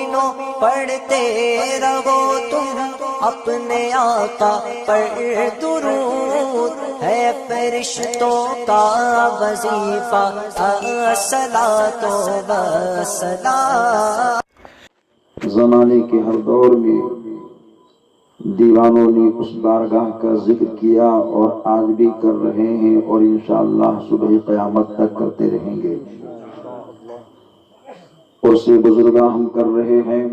مومنوں پڑھتے رہو تم اپنے آقا پر درود، ہے فرشتوں کا وظیفہ الصلاۃ والسلام۔ زمانے کے ہر دور میں دیوانوں نے اس بارگاہ کا ذکر کیا اور آج بھی کر رہے ہیں اور انشاءاللہ صبح قیامت تک کرتے رہیں گے۔ اور سے بزرگاں ہم کر رہے ہیں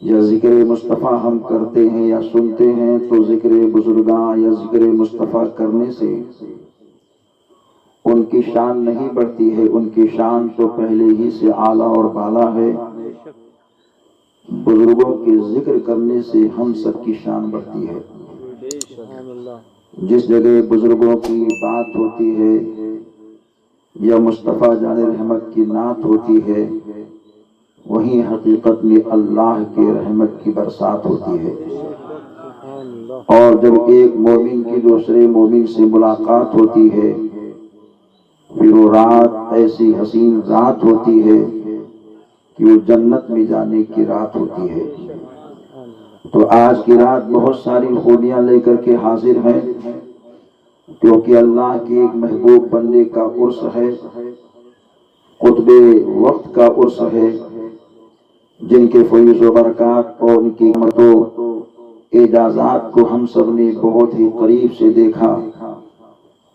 یا ذکر مصطفیٰ ہم کرتے ہیں یا سنتے ہیں، تو ذکر بزرگاں یا ذکر مصطفیٰ کرنے سے ان کی شان نہیں بڑھتی ہے، ان کی شان تو پہلے ہی سے اعلیٰ اور بالا ہے۔ بزرگوں کے ذکر کرنے سے ہم سب کی شان بڑھتی ہے۔ جس جگہ بزرگوں کی بات ہوتی ہے یا مصطفیٰ جان رحمت کی نعت ہوتی ہے، وہیں حقیقت میں اللہ کے رحمت کی برسات ہوتی ہے۔ اور جب ایک مومن کی دوسرے مومن سے ملاقات ہوتی ہے، پھر وہ رات ایسی حسین رات ہوتی ہے کہ وہ جنت میں جانے کی رات ہوتی ہے۔ تو آج کی رات بہت ساری خوبیاں لے کر کے حاضر ہیں، کیونکہ اللہ کے ایک محبوب بندے کا عرس ہے، قطب وقت کا عرس ہے، جن کے فیض و برکات اور ان کی حکمت و اعجازات کو ہم سب نے بہت ہی قریب سے دیکھا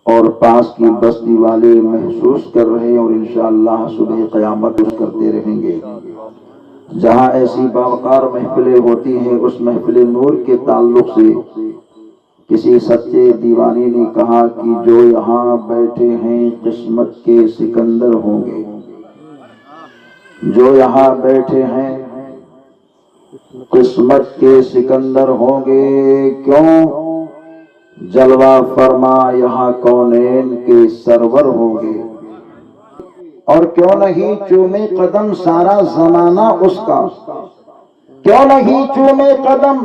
اور پاس کی بستی والے محسوس کر رہے ہیں، اور انشاءاللہ صبح قیامت کرتے رہیں گے۔ جہاں ایسی باوقار محفلیں ہوتی ہیں، اس محفل نور کے تعلق سے کسی سچے دیوانے نے کہا کہ جو یہاں بیٹھے ہیں قسمت کے سکندر ہوں گے، جو یہاں بیٹھے ہیں قسمت کے سکندر ہوں گے، کیوں؟ جلوہ فرما یہاں کونین کے سرور ہوں گے۔ اور کیوں نہیں چومے قدم سارا زمانہ اس کا، کیوں نہیں چومے قدم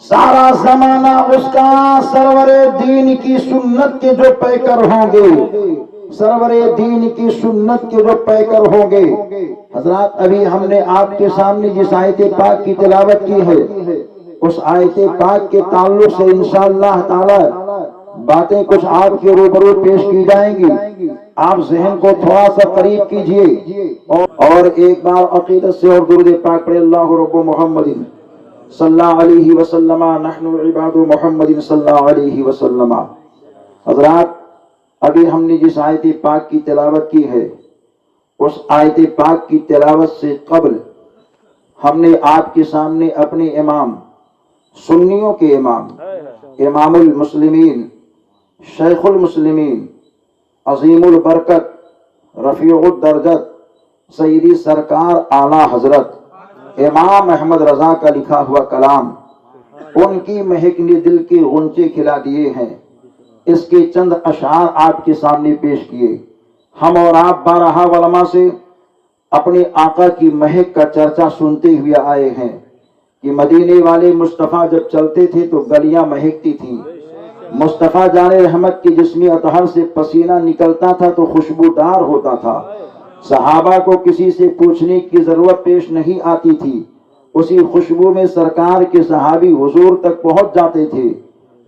سارا زمانہ اس کا، سرور دین کی سنت کے جو پیکر ہوں گے، سرور دین کی سنت کے جو پیکر ہوں گے۔ حضرات ابھی ہم نے آپ کے سامنے جس آیت پاک کی تلاوت کی ہے، اس آیت پاک کے تعلق سے انشاءاللہ تعالی باتیں کچھ آپ کے روبرو پیش کی جائیں گی۔ آپ ذہن کو تھوڑا سا قریب کیجئے اور ایک بار عقیدت سے اور درود پاک پڑھیں، اللہ رب محمد صلی اللہ علیہ وسلم، نحن عباد محمد صلی اللہ علیہ وسلم۔ حضرات ابھی ہم نے جس آیت پاک کی تلاوت کی ہے، اس آیت پاک کی تلاوت سے قبل ہم نے آپ کے سامنے اپنے امام، سنیوں کے امام، امام المسلمین، شیخ المسلمین، عظیم البرکت، رفیع الدرجت، سیدی سرکار اعلیٰ حضرت امام احمد رضا کا لکھا ہوا کلام، ان کی مہک نے دل کے غنچے کھلا دیے ہیں۔ اس کے چند اشعار آپ کے سامنے پیش کیے۔ ہم اور آپ بارہا علماء سے اپنے آقا کی مہک کا چرچا سنتے ہوئے آئے ہیں کہ مدینے والے مصطفیٰ جب چلتے تھے تو گلیاں مہکتی تھیں، مصطفیٰ جان رحمت کے جسمی اطہر سے پسینہ نکلتا تھا تو خوشبودار ہوتا تھا، صحابہ کو کسی سے پوچھنے کی ضرورت پیش نہیں آتی تھی، اسی خوشبو میں سرکار کے صحابی حضور تک پہنچ جاتے تھے۔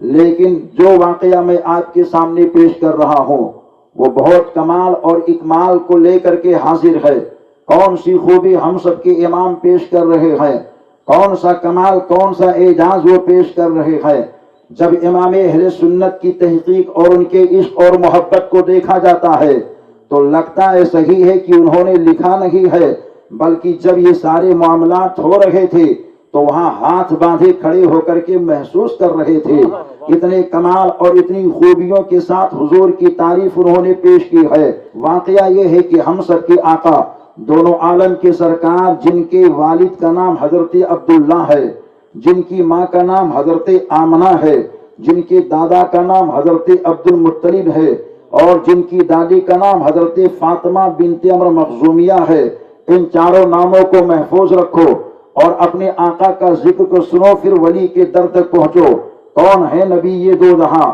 لیکن جو واقعہ میں آپ کے سامنے پیش کر رہا ہوں وہ بہت کمال اور اکمال کو لے کر کے حاضر ہے۔ کون سی خوبی ہم سب کے امام پیش کر رہے ہیں، کون سا کمال، کون سا اعجاز وہ پیش کر رہے ہیں۔ جب امام اہل سنت کی تحقیق اور ان کے عشق اور محبت کو دیکھا جاتا ہے تو لگتا ہے صحیح ہے کہ انہوں نے لکھا نہیں ہے، بلکہ جب یہ سارے معاملات ہو رہے تھے تو وہاں ہاتھ باندھے کھڑے ہو کر کے محسوس کر رہے تھے۔ اتنے کمال اور اتنی خوبیوں کے ساتھ حضور کی تعریف انہوں نے پیش کی ہے۔ واقعہ یہ ہے کہ ہم سب کے آقا دونوں عالم کے سرکار، جن کے والد کا نام حضرت عبداللہ ہے، جن کی ماں کا نام حضرت آمنہ ہے، جن کے دادا کا نام حضرت عبد المطلب ہے اور جن کی دادی کا نام حضرت فاطمہ بنت عمر مخزومیہ ہے، ان چاروں ناموں کو محفوظ رکھو اور اپنے آقا کا ذکر کو سنو، پھر ولی کے در تک پہنچو۔ کون ہے نبی یہ دو جہاں؟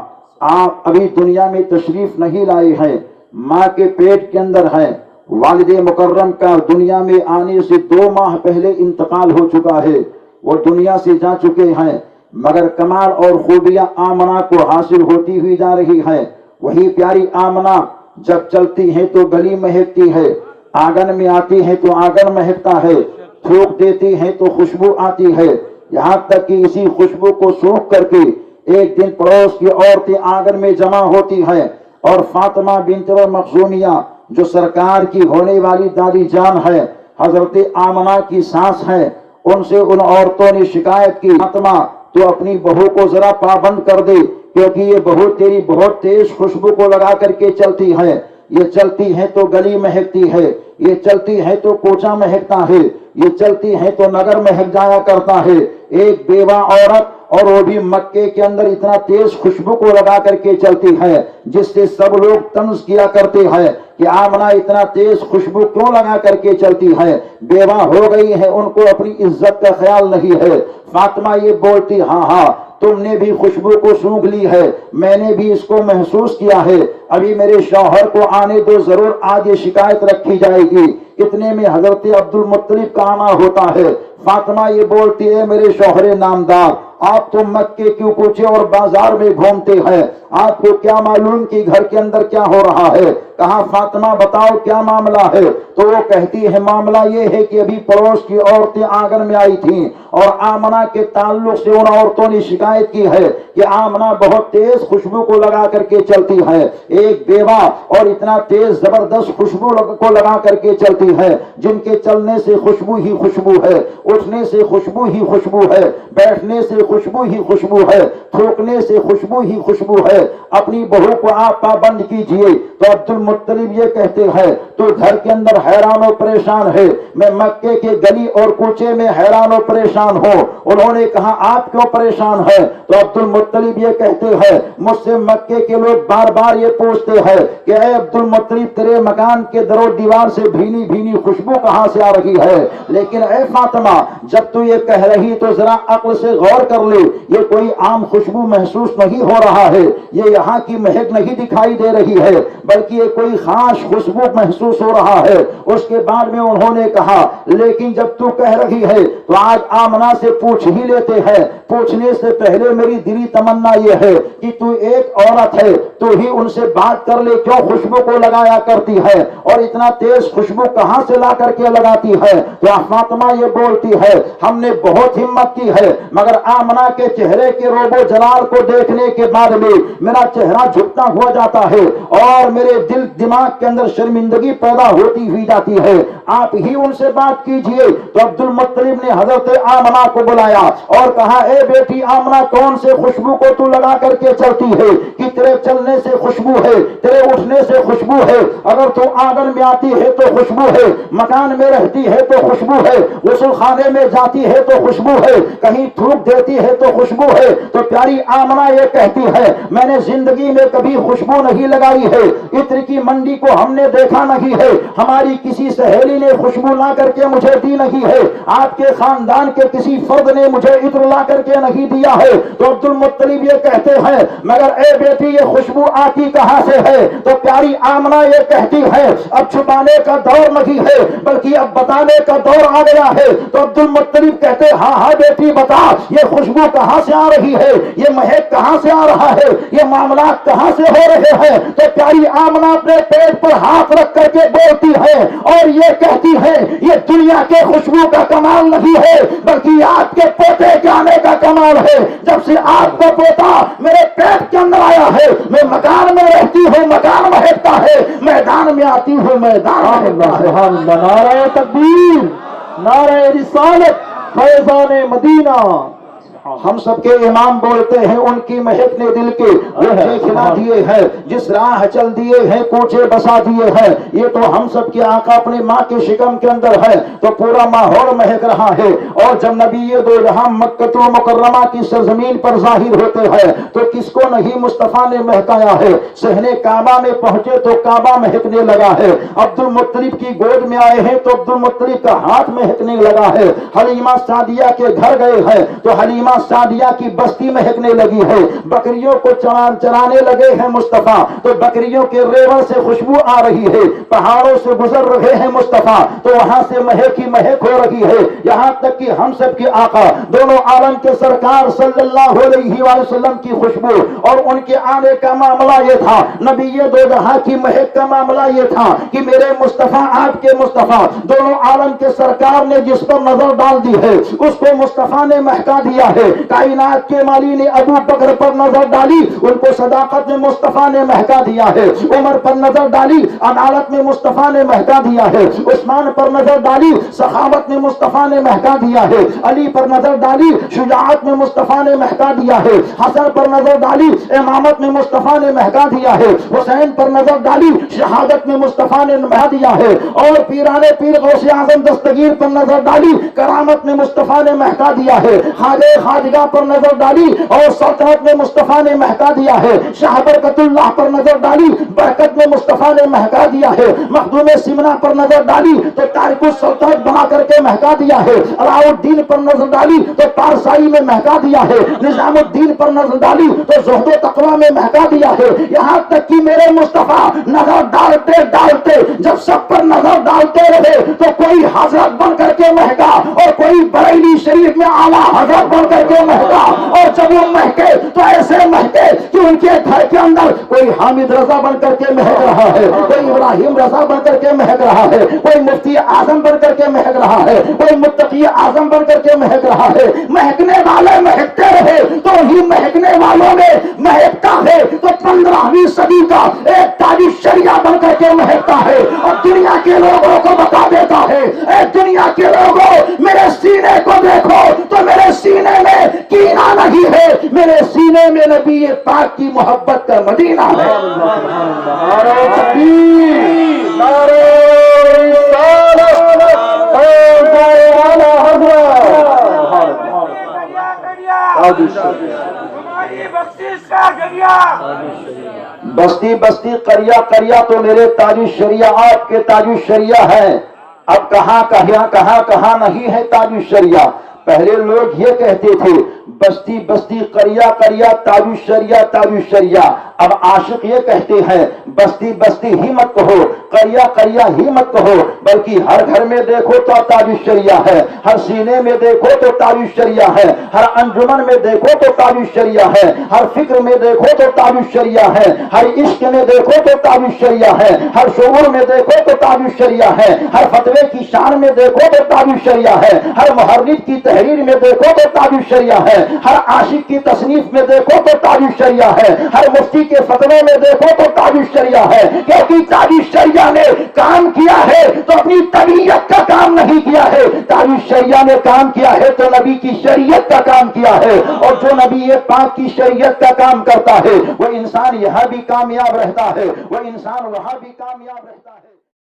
آپ ابھی دنیا میں تشریف نہیں لائے ہیں، ماں کے پیٹ کے اندر ہیں والد مکرم کا دنیا میں آنے سے 2 ماہ پہلے انتقال ہو چکا ہے، وہ دنیا سے جا چکے ہیں، مگر کمال اور خوبیاں آمنہ کو حاصل ہوتی ہوئی جا رہی ہیں۔ وہی پیاری آمنہ جب چلتی ہے تو گلی مہکتی ہے، آنگن میں آتی ہے تو آنگن مہکتا ہے، تھوک دیتی ہے تو خوشبو آتی ہے، یہاں تک کہ اسی خوشبو کو سونکھ کر کے ایک دن پڑوس کی عورتیں آنگن میں جمع ہوتی ہیں، اور فاطمہ بنت مخزومیہ جو سرکار کی ہونے والی دادی جان ہے، حضرت آمنہ کی ساس ہے، ان سے ان عورتوں نے شکایت کی، فاطمہ تو اپنی بہو کو ذرا پابند کر دے، کیونکہ یہ بہو تیری بہت تیز خوشبو کو لگا کر کے چلتی ہے، یہ چلتی ہے تو گلی مہکتی ہے، یہ چلتی ہے تو کوچا مہکتا ہے، یہ چلتی ہے تو نگر مہک جایا کرتا ہے۔ ایک بیوہ عورت، اور وہ بھی مکے کے اندر اتنا تیز خوشبو کو لگا کر کے چلتی ہے جس سے سب لوگ طنز کیا کرتے ہیں کہ آمنہ اتنا تیز خوشبو کیوں لگا کر کے چلتی ہے، بیوہ ہو گئی ہے، ان کو اپنی عزت کا خیال نہیں ہے۔ فاطمہ یہ بولتی، ہاں تم نے بھی خوشبو کو سونگھ لی ہے، میں نے بھی اس کو محسوس کیا ہے، ابھی میرے شوہر کو آنے دو، ضرور آج یہ شکایت رکھی جائے گی۔ اتنے میں حضرت عبد المطلب کا آنا ہوتا ہے۔ فاطمہ یہ بولتی ہے، میرے شوہر نامدار، آپ تو مکے کے کوچے اور بازار میں گھومتے ہیں، آپ کو کیا معلوم کہ گھر کے اندر کیا ہو رہا ہے؟ کہا فاطمہ بتاؤ کیا معاملہ ہے؟ تو وہ کہتی ہے معاملہ یہ ہے کہ ابھی پڑوس کی عورتیں آنگن میں آئی تھیں اور آمنہ کے تعلق سے ان عورتوں نے شکایت کی ہے کہ آمنہ بہت تیز خوشبو کو لگا کر کے چلتی ہے، ایک بیوہ اور اتنا تیز زبردست خوشبو کو لگا کر کے چلتی ہے جن کے چلنے سے خوشبو ہی خوشبو ہے، اٹھنے سے خوشبو ہی خوشبو ہے، بیٹھنے سے خوشبو ہی خوشبو ہے، تھوکنے سے خوشبو ہی خوشبو ہے۔ اپنی بہو کو آپ پابند کیجئے۔ تو عبد المطلب یہ کہتے ہیں تو گھر کے اندر حیران و پریشان ہے، میں مکے کے گلی اور کوچے میں حیران و پریشان ہوں۔ انہوں نے کہا آپ کیوں پریشان ہے؟ تو عبد المطلب یہ کہتے ہیں مجھ سے مکے کے لوگ بار بار یہ پوچھتے ہیں کہ اے عبد المطلب تیرے مکان کے در و دیوار سے بھینی بھینی خوشبو کہاں سے آ رہی ہے؟ لیکن اے فاطمہ جب تو یہ کہہ رہی تو ذرا عقل سے غور کر لے، یہ کوئی عام خوشبو محسوس نہیں ہو رہا ہے، یہ یہاں کی مہک نہیں دکھائی دے رہی ہے، بلکہ یہ کوئی خاص خوشبو محسوس ہو رہا ہے۔ اس کے بعد میں انہوں نے کہا لیکن جب تو کہہ رہی ہے تو آج آمنہ سے پوچھ ہی لیتے ہیں۔ پوچھنے سے پہلے میری دلی تمنا یہ ہے کہ تو ایک عورت ہے، تو ہی ان سے بات کر لے، کیوں خوشبو کو لگایا کرتی ہے اور اتنا تیز خوشبو کہاں سے لا کر کے لگاتی ہے؟ تو فاطمہ یہ بولتی ہے ہم نے بہت ہمت کی ہے، مگر آمنہ کے چہرے کے روب و جلال کو دیکھنے کے بعد میں میرا چہرہ جھکتا ہوا جاتا ہے اور میرے دل دماغ کے اندر شرمندگی پیدا ہوتی ہوئی جاتی ہے، آپ ہی ان سے بات کیجئے۔ تو عبد المطلب نے حضرت آمنہ کو بلایا اور کہا اے بیٹی آمنہ کون سے خوشبو کو تو لگا کر کے چلتی ہے کہ تیرے چلنے سے خوشبو ہے، تیرے اٹھنے سے خوشبو ہے، اگر تو آنگن میں آتی ہے تو خوشبو ہے، مکان میں رہتی ہے تو خوشبو ہے، غسل خانے میں جاتی ہے تو خوشبو ہے، کہیں تھوک دیتی ہے تو خوشبو ہے۔ تو پیاری آمنہ یہ کہتی ہے میں نے زندگی میں کبھی خوشبو نہیں لگائی ہے، عطر کی منڈی کو ہم نے دیکھا نہیں ہے، ہماری کسی سہیلی نے خوشبو لا کر کے مجھے دی نہیں ہے، آپ کے خاندان کے کسی فرد نے مجھے عطر لا کر کے نہیں دیا ہے۔ تو عبد المطلب یہ کہتے ہیں مگر اے بیٹی یہ خوشبو آتی کہاں سے ہے؟ تو پیاری آمنہ یہ کہتی ہے اب چھپانے کا دور نہیں ہے بلکہ اب بتانے کا دور آ گیا ہے۔ تو عبد المطلب کہتے ہاں بیٹی بتا، یہ خوشبو کہاں سے آ رہی ہے، یہ مہک کہاں سے آ رہا ہے، یہ معاملات کہاں سے ہو رہے ہیں؟ تو پیاری آمنہ اپنے پیٹ پر ہاتھ رکھ کر کے بولتی ہے اور یہ کہتی ہے یہ دنیا کے خوشبو کا کمال نہیں ہے بلکہ آپ کے پوتے کے آنے کا کمال ہے۔ جب سے آپ کا پوتا میرے پیٹ کے اندر آیا ہے میں مکان میں رہتی ہوں، مکان مہکتا ہے، میدان میں آتی ہوں، میدان مہکتا ہے۔ نعرہ تکبیر، نعرہ رسالت، فیضان مدینہ۔ ہم سب کے امام بولتے ہیں ان کی مہک نے دل کے روزے کھلا دیے ہیں، جس راہ چل دیے ہیں کوچے بسا دیے ہیں۔ یہ تو ہم سب کے آقا اپنے ماں کے شکم کے اندر ہے تو پورا ماحول مہک رہا ہے، اور جب نبی دو جہاں مکہ مکرمہ کی سرزمین پر ظاہر ہوتے ہیں تو کس کو نہیں مصطفیٰ نے مہکایا ہے۔ صحن کعبہ میں پہنچے تو کعبہ مہکنے لگا ہے، عبد المطلب کی گود میں آئے ہیں تو عبد المطلب کا ہاتھ مہکنے لگا ہے، حلیمہ سعدیہ کے گھر گئے ہیں تو حلیمہ جہاں سعدیہ کی بستی مہکنے لگی ہے، بکریوں کو چرانے لگے ہیں مصطفیٰ تو بکریوں کے ریوڑ سے خوشبو آ رہی ہے، پہاڑوں سے گزر رہے ہیں مصطفیٰ تو وہاں سے مہک ہی مہک ہو رہی ہے، یہاں تک کہ ہم سب کے آقا دونوں عالم کے سرکار صلی اللہ علیہ وآلہ وسلم کی خوشبو اور ان کے آنے کا معاملہ یہ تھا، نبی یہ دو جہاں کی مہک کا معاملہ یہ تھا کہ میرے مصطفیٰ آپ کے مصطفیٰ دونوں عالم کے سرکار نے جس پر نظر ڈال دی ہے اس کو مصطفیٰ نے مہکا دیا ہے، کائنات کے مالی نے ابو بکر پر نظر ڈالی، ان کو صداقت میں مصطفیٰ نے مہکا دیا ہے، عمر پر نظر ڈالی، عدالت میں مصطفیٰ نے مہکا دیا ہے، عثمان پر نظر ڈالی، سخاوت میں مصطفیٰ نے مہکا دیا ہے، علی پر نظر ڈالی، شجاعت میں مصطفیٰ نے مہکا دیا ہے، حسن پر نظر ڈالی، امامت میں مصطفیٰ نے مہکا دیا ہے، حسین پر نظر ڈالی، شہادت میں مصطفیٰ نے مہکا دیا ہے، اور پیرانے پیر غوث اعظم دستگیر پر نظر ڈالی، کرامت میں مصطفیٰ نے مہکا دیا ہے، خواجہ خواجگاہ پر نظر ڈالی اور سلطنت میں مصطفیٰ نے مہکا دیا ہے، شاہ برکت اللہ پر نظر ڈالی، برکت میں مصطفیٰ نے مہکا دیا ہے، مخدوم سمنا پر نظر ڈالی تو تارک السلطنت بنا کر کے مہکا دیا ہے، علاء الدین پر نظر ڈالی تو پارسائی میں مہکا دیا ہے، نظام الدین پر نظر ڈالی تو زہد و تقویٰ میں مہکا دیا ہے، یہاں تک کہ میرے مصطفیٰ نظر ڈالتے ڈالتے جب سب پر نظر ڈالتے رہے تو کوئی حضرت بن کر کے مہکا اور کوئی بریلی شریف میں اعلیٰ حضرت بن کر کے مہکا، اور جب وہ مہکے تو ایسے مہکے کہ ان کے گھر کے اندر کوئی حامد رضا بن کر کے مہک رہا ہے، کوئی ابراہیم رضا بن کر کے مہک رہا ہے، کوئی مفتی اعظم بن کر کے مہک رہا ہے، کوئی متقی اعظم بن کر کے مہک رہا ہے، مہکنے والے مہکتے رہے تو ہی مہکنے والوں میں مہکتا ہے تو 15ویں صدی کا ایک تاج الشریعہ بن کر کے مہکتا ہے اور دنیا کے لوگوں کو بتا دیتا ہے، اے دنیا کے لوگوں میرے سینے کو دیکھو تو میرے سینے میں کینہ نہیں ہے، میرے سینے میں نبی پاک کی محبت کا مدینہ ہے۔ نعرہ تکبیر، نعرہ رسالت، اعلی حضرت بستی بستی قریہ قریہ تو میرے تاج الشریعہ آپ کے تاج الشریعہ ہیں، اب کہاں نہیں ہے تاج الشریعہ۔ پہلے لوگ یہ کہتے تھے بستی بستی قریہ قریہ تاج الشریعہ تاج الشریعہ، اب عاشق یہ کہتے ہیں بستی بستی ہی مت کہو، قریہ قریہ ہی مت کہو، بلکہ ہر گھر میں دیکھو تو تاج الشریعہ ہے، ہر سینے میں دیکھو تو تاج الشریعہ ہے، ہر انجمن میں دیکھو تو تاج الشریعہ ہے، ہر فکر میں دیکھو تو تاج الشریعہ ہے، ہر عشق میں دیکھو تو تاج الشریعہ ہے، ہر شعور میں دیکھو تو تاج الشریعہ ہے، ہر فتوے کی شان میں دیکھو تو تاج الشریعہ ہے، ہر محرر کی تحریر میں دیکھو تو تاج الشریعہ ہے، ہر عاشق کی تصنیف میں دیکھو تو تاج الشریعہ ہے، ہر مفتی کے فتوے میں دیکھو تو تاج الشریعہ ہے، کیونکہ تاج الشریعہ نے کام کیا ہے تو اپنی طبیعت کا کام نہیں کیا ہے، تاج الشریعہ نے کام کیا ہے تو نبی کی شریعت کا کام کیا ہے، اور جو نبی پاک کی شریعت کا کام کرتا ہے وہ انسان یہاں بھی کامیاب رہتا ہے، وہ انسان وہاں بھی کامیاب رہتا ہے۔